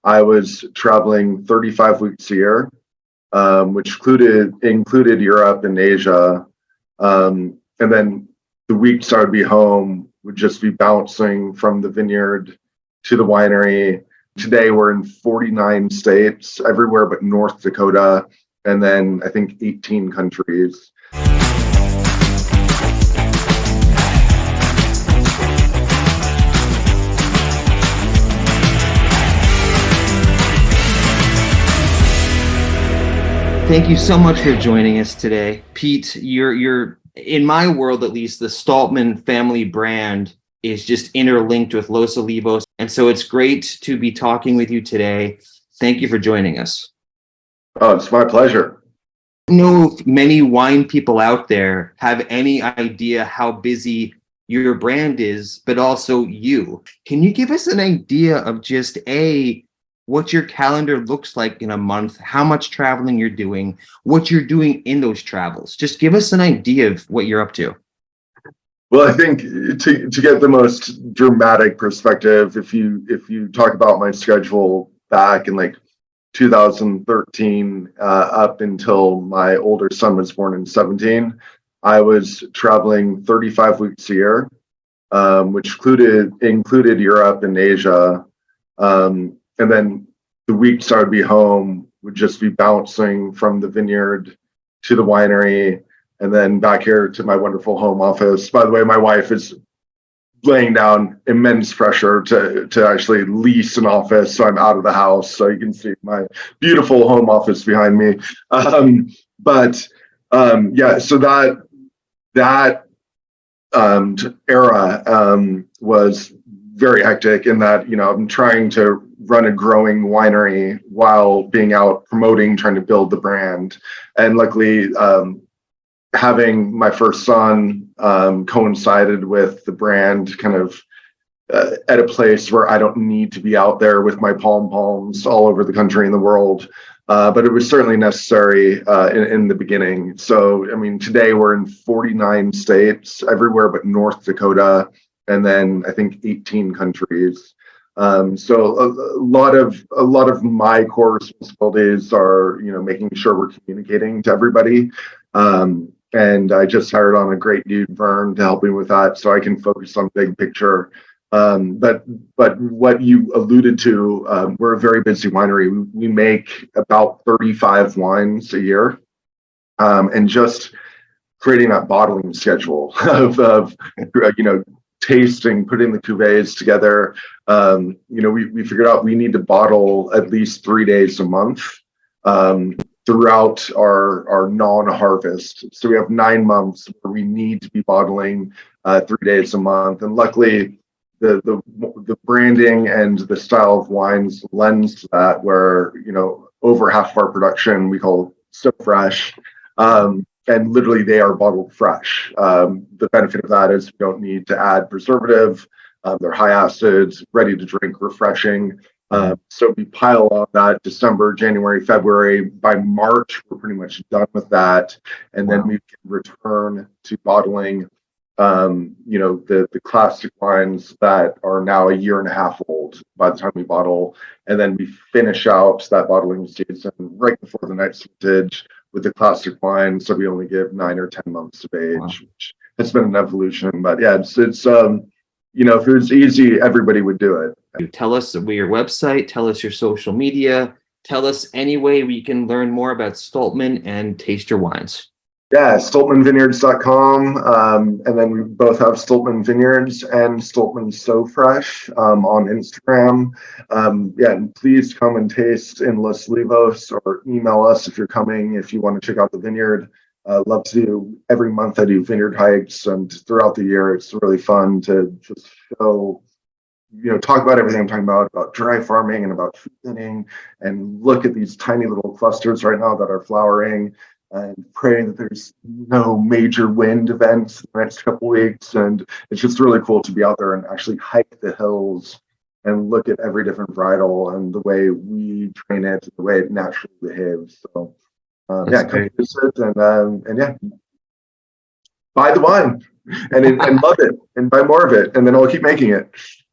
I was traveling 35 weeks a year, which included Europe and Asia. And then the weeks I would be home would just be bouncing from the vineyard to the winery. Today we're in 49 states, everywhere but North Dakota, and then I think 18 countries. Thank you so much for joining us today. Pete, you're in my world, at least, the Stolpman family brand is just interlinked with Los Olivos. And so it's great to be talking with you today. Thank you for joining us. Oh, it's my pleasure. I know if many wine people out there have any idea how busy your brand is, but also you. Can you give us an idea of just what your calendar looks like in a month, how much traveling you're doing, what you're doing in those travels? Just give us an idea of what you're up to. Well, I think to get the most dramatic perspective, if you talk about my schedule back in like 2013 up until my older son was born in 17, I was traveling 35 weeks a year, which included Europe and Asia. And then the weeks I would be home would just be bouncing from the vineyard to the winery and then back here to my wonderful home office. By the way, my wife is laying down immense pressure to actually lease an office, so I'm out of the house. So you can see my beautiful home office behind me. So that era was very hectic in that, I'm trying to run a growing winery while being out promoting, trying to build the brand. And luckily, having my first son coincided with the brand kind of at a place where I don't need to be out there with my palms all over the country and the world. But it was certainly necessary in the beginning. So, I mean, today we're in 49 states, everywhere but North Dakota, and then I think 18 countries. So a lot of my core responsibilities are, making sure we're communicating to everybody. And I just hired on a great dude, Vern, to help me with that, so I can focus on big picture. But what you alluded to, we're a very busy winery. We make about 35 wines a year, and just creating that bottling schedule of tasting, putting the cuvées together. We figured out we need to bottle at least 3 days a month throughout our non-harvest. So we have 9 months where we need to be bottling 3 days a month. And luckily, the branding and the style of wines lends to that, where over half of our production we call so fresh. And literally they are bottled fresh. The benefit of that is we don't need to add preservative. They're high acids, ready to drink, refreshing. So we pile on that December, January, February. By March, we're pretty much done with that. And then we can return to bottling, the classic wines that are now a year and a half old by the time we bottle. And then we finish out that bottling season right before the next vintage with the classic wine. So we only give 9 or 10 months of age, which has been an evolution. But yeah, it's if it was easy, everybody would do it. Tell us your website, tell us your social media, tell us any way we can learn more about Stolpman and taste your wines. Yeah, stolpmanvineyards.com. And then we both have Stolpman Vineyards and Stolpman So Fresh on Instagram. And please come and taste in Los Olivos, or email us if you're coming, if you want to check out the vineyard. Love to do every month. I do vineyard hikes, and throughout the year, it's really fun to just show, talk about everything I'm talking about dry farming and about fruit thinning, and look at these tiny little clusters right now that are flowering, and pray that there's no major wind events in the next couple of weeks. And it's just really cool to be out there and actually hike the hills and look at every different varietal and the way we train it, the way it naturally behaves. So come visit and buy the wine and love it, and buy more of it, and then I'll keep making it.